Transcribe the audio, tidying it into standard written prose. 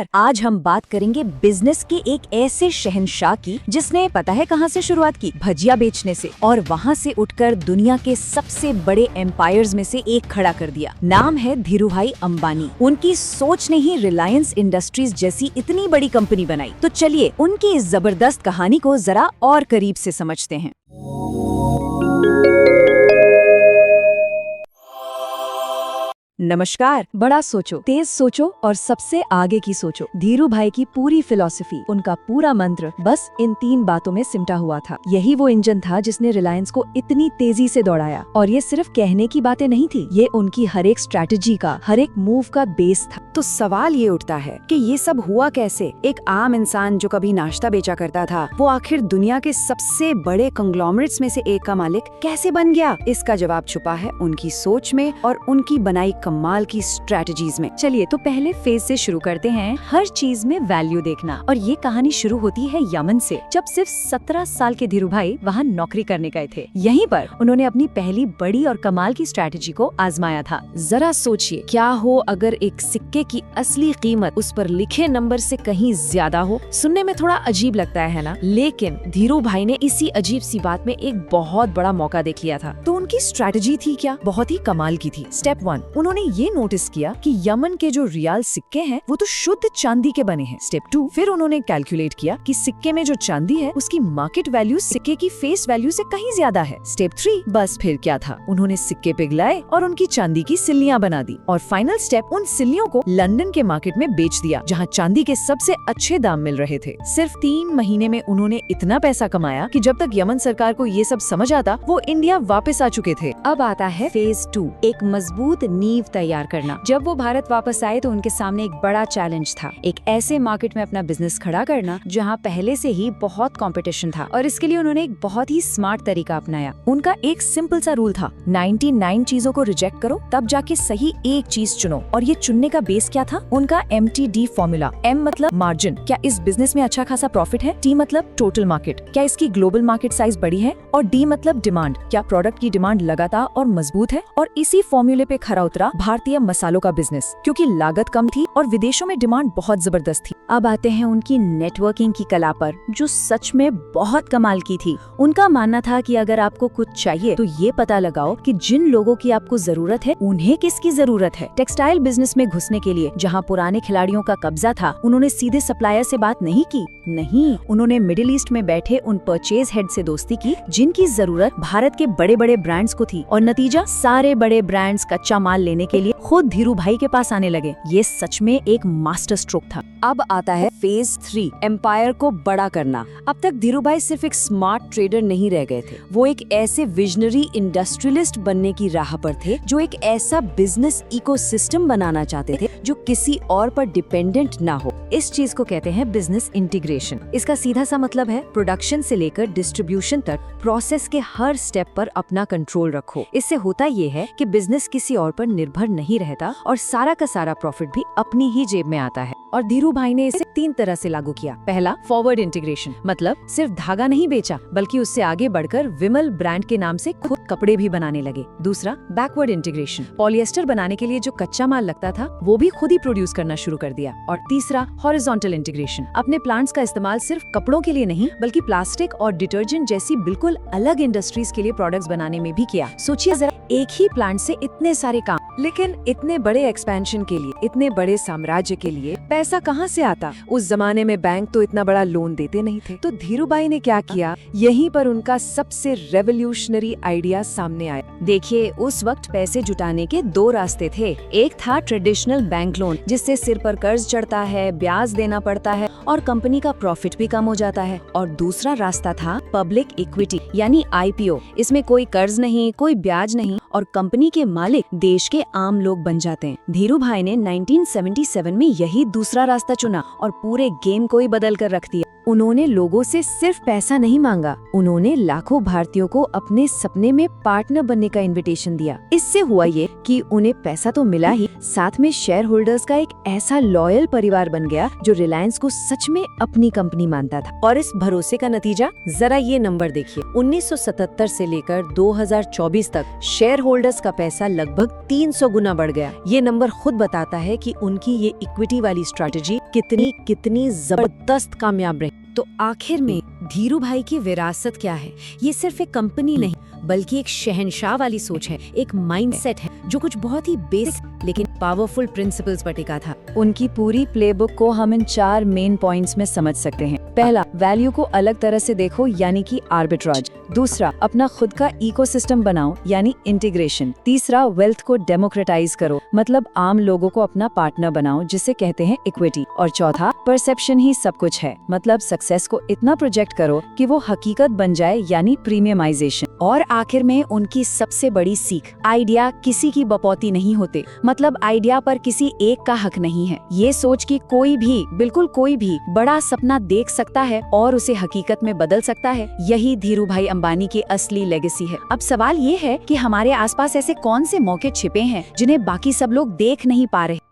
आज हम बात करेंगे बिजनेस के एक ऐसे शहंशाह की जिसने पता है कहां से शुरुआत की, भजिया बेचने से, और वहां से उठकर दुनिया के सबसे बड़े एम्पायर्स में से एक खड़ा कर दिया। नाम है धीरूभाई अंबानी। उनकी सोच ने ही रिलायंस इंडस्ट्रीज जैसी इतनी बड़ी कंपनी बनाई। तो चलिए उनकी इस जबरदस्त कहानी को जरा और करीब से समझते हैं। नमस्कार। बड़ा सोचो, तेज सोचो और सबसे आगे की सोचो। धीरूभाई की पूरी फिलॉसफी, उनका पूरा मंत्र बस इन 3 बातों में सिमटा हुआ था। यही वो इंजन था जिसने रिलायंस को इतनी तेजी से दौड़ाया। और ये सिर्फ कहने की बातें नहीं थी, ये उनकी हर एक स्ट्रैटेजी का, हर एक मूव का बेस था। तो सवाल ये उठता है कि ये सब हुआ कैसे? एक आम इंसान जो कभी नाश्ता बेचा करता था, वो आखिर दुनिया के सबसे बड़े कंग्लोमरेट्स में से एक का मालिक कैसे बन गया? इसका जवाब छुपा है उनकी सोच में और उनकी बनाई कमाल की स्ट्रेटजीज में। चलिए तो पहले फेज से शुरू करते हैं, हर चीज में वैल्यू देखना। और ये कहानी शुरू होती है यमन से, जब सिर्फ 17 साल के धीरूभाई वहाँ नौकरी करने गए थे। यहीं पर उन्होंने अपनी पहली बड़ी और कमाल की स्ट्रेटजी को आजमाया था। जरा सोचिए, क्या हो अगर एक सिक्के की असली कीमत उस पर लिखे नंबर से कहीं ज्यादा हो? सुनने में थोड़ा अजीब लगता है ना? लेकिन धीरूभाई ने इसी अजीब सी बात में एक बहुत बड़ा मौका देख लिया था। तो उनकी स्ट्रेटजी थी क्या? बहुत ही कमाल की थी। स्टेप 1, उन्होंने ये नोटिस किया कि यमन के जो रियाल सिक्के हैं वो तो शुद्ध चांदी के बने हैं। स्टेप 2, फिर उन्होंने कैलकुलेट किया कि सिक्के में जो चांदी है उसकी मार्केट वैल्यू सिक्के की फेस वैल्यू से कहीं ज्यादा है। स्टेप 3, बस फिर क्या था, उन्होंने सिक्के पिघलाए और उनकी चांदी की सिल्लियां बना दी। और फाइनल स्टेप, उन सिल्लियों को लंदन के मार्केट में बेच दिया, जहाँ चांदी के सबसे अच्छे दाम मिल रहे थे। सिर्फ 3 महीने में उन्होंने इतना पैसा कमाया कि जब तक यमन सरकार को ये सब समझ आता, वो इंडिया वापस आ चुके थे। अब आता है फेज 2, एक मजबूत नींव तैयार करना। जब वो भारत वापस आए तो उनके सामने एक बड़ा चैलेंज था, एक ऐसे मार्केट में अपना बिजनेस खड़ा करना जहां पहले से ही बहुत कंपटीशन था। और इसके लिए उन्होंने एक बहुत ही स्मार्ट तरीका अपनाया। उनका एक सिंपल सा रूल था, 99 चीजों को रिजेक्ट करो, तब जाके सही एक चीज चुनो। और ये चुनने का बेस क्या था? उनका MTD फॉर्मूला। M मतलब मार्जिन, क्या इस बिजनेस में अच्छा खासा प्रॉफिट है? T मतलब टोटल मार्केट, क्या इसकी ग्लोबल मार्केट साइज बड़ी है? और D मतलब डिमांड, क्या प्रोडक्ट की डिमांड लगातार और मजबूत है? और इसी फॉर्मूले पे खरा उतरा भारतीय मसालों का बिजनेस, क्योंकि लागत कम थी और विदेशों में डिमांड बहुत जबरदस्त थी। अब आते हैं उनकी नेटवर्किंग की कला पर, जो सच में बहुत कमाल की थी। उनका मानना था कि अगर आपको कुछ चाहिए तो ये पता लगाओ कि जिन लोगों की आपको जरूरत है उन्हें किसकी जरूरत है। टेक्सटाइल बिजनेस में घुसने के लिए जहाँ पुराने खिलाड़ियों का कब्जा था, उन्होंने सीधे सप्लायर से बात नहीं की। नहीं, उन्होंने मिडिल ईस्ट में बैठे उन परचेज हेड से दोस्ती की जिनकी जरूरत भारत के बड़े बड़े ब्रांड्स को थी। और नतीजा, सारे बड़े ब्रांड्स कच्चा माल लेने के लिए खुद धीरूभाई के पास आने लगे। ये सच में एक मास्टर स्ट्रोक था। अब आता है फेज 3, एम्पायर को बड़ा करना। अब तक धीरूभाई सिर्फ एक स्मार्ट ट्रेडर नहीं रह गए थे, वो एक ऐसे विजनरी इंडस्ट्रियलिस्ट बनने की राह पर थे जो एक ऐसा बिजनेस इकोसिस्टम बनाना चाहते थे जो किसी और पर डिपेंडेंट ना हो। इस चीज को कहते हैं बिजनेस इंटीग्रेशन। इसका सीधा सा मतलब है प्रोडक्शन से लेकर डिस्ट्रीब्यूशन तक प्रोसेस के हर स्टेप पर अपना कंट्रोल रखो। इससे होता ये है कि बिजनेस किसी और पर निर्भर नहीं रहता और सारा का सारा प्रॉफिट भी अपनी ही जेब में आता है। और धीरूभाई ने इसे 3 तरह से लागू किया। पहला, फॉरवर्ड इंटीग्रेशन, मतलब सिर्फ धागा नहीं बेचा बल्कि उससे आगे बढ़कर विमल ब्रांड के नाम से खुद कपड़े भी बनाने लगे। दूसरा, बैकवर्ड इंटीग्रेशन, पॉलिएस्टर बनाने के लिए जो कच्चा माल लगता था वो भी खुद ही प्रोड्यूस करना शुरू कर दिया। और तीसरा, हॉरिजॉन्टल इंटीग्रेशन, अपने प्लांट्स का इस्तेमाल सिर्फ कपड़ों के लिए नहीं बल्कि प्लास्टिक और डिटर्जेंट जैसी बिल्कुल अलग इंडस्ट्रीज के लिए प्रोडक्ट्स बनाने में भी किया। सोचिए जरा, एक ही प्लांट से इतने सारे काम, लेकिन इतने बड़े एक्सपेंशन के लिए, इतने बड़े साम्राज्य के लिए पैसा कहाँ से आता? उस जमाने में बैंक तो इतना बड़ा लोन देते नहीं थे। तो धीरूभाई ने क्या किया? यहीं पर उनका सबसे रेवोल्यूशनरी आइडिया सामने आया। देखिए, उस वक्त पैसे जुटाने के 2 रास्ते थे। एक था ट्रेडिशनल बैंक लोन, जिससे सिर पर कर्ज चढ़ता है, ब्याज देना पड़ता है और कंपनी का प्रॉफिट भी कम हो जाता है। और दूसरा रास्ता था पब्लिक इक्विटी यानी IPO। इसमें कोई कर्ज नहीं, कोई ब्याज नहीं और कंपनी के मालिक देश के आम लोग बन जाते हैं। धीरूभाई ने 1977 में यही दूसरा रास्ता चुना और पूरे गेम को ही बदल कर रख दिया। उन्होंने लोगों से सिर्फ पैसा नहीं मांगा, उन्होंने लाखों भारतीयों को अपने सपने में पार्टनर बनने का इनविटेशन दिया। इससे हुआ ये कि उन्हें पैसा तो मिला ही, साथ में शेयर होल्डर्स का एक ऐसा लॉयल परिवार बन गया जो रिलायंस को सच में अपनी कंपनी मानता था। और इस भरोसे का नतीजा जरा ये नंबर देखिए, 1977 से लेकर 2024 तक शेयर होल्डर्स का पैसा लगभग 300 गुना बढ़ गया। ये नंबर खुद बताता है कि उनकी ये इक्विटी वाली स्ट्रैटेजी कितनी जबरदस्त कामयाब रही। तो आखिर में धीरू भाई की विरासत क्या है? ये सिर्फ एक कंपनी नहीं बल्कि एक शहंशाह वाली सोच है, एक माइंडसेट है जो कुछ बहुत ही बेसिक लेकिन पावरफुल प्रिंसिपल्स पर टिका था। उनकी पूरी प्लेबुक को हम इन 4 मेन पॉइंट्स में समझ सकते हैं। पहला, वैल्यू को अलग तरह से देखो यानी कि आर्बिट्राज। दूसरा, अपना खुद का इकोसिस्टम बनाओ यानी इंटीग्रेशन। तीसरा, वेल्थ को डेमोक्रेटाइज करो, मतलब आम लोगों को अपना पार्टनर बनाओ जिसे कहते हैं इक्विटी। और चौथा, परसेप्शन ही सब कुछ है, मतलब सक्सेस को इतना प्रोजेक्ट करो कि वो हकीकत बन जाए यानी प्रीमियमाइजेशन। और आखिर में उनकी सबसे बड़ी सीख, आइडिया किसी की बपौती नहीं होते, मतलब आइडिया पर किसी एक का हक नहीं है। ये सोच कि कोई भी, बिल्कुल कोई भी बड़ा सपना देख सकता है और उसे हकीकत में बदल सकता है, यही धीरू भाई अंबानी की असली लेगेसी है। अब सवाल ये है कि हमारे आसपास ऐसे कौन से मौके छिपे हैं जिन्हें बाकी सब लोग देख नहीं पा रहे।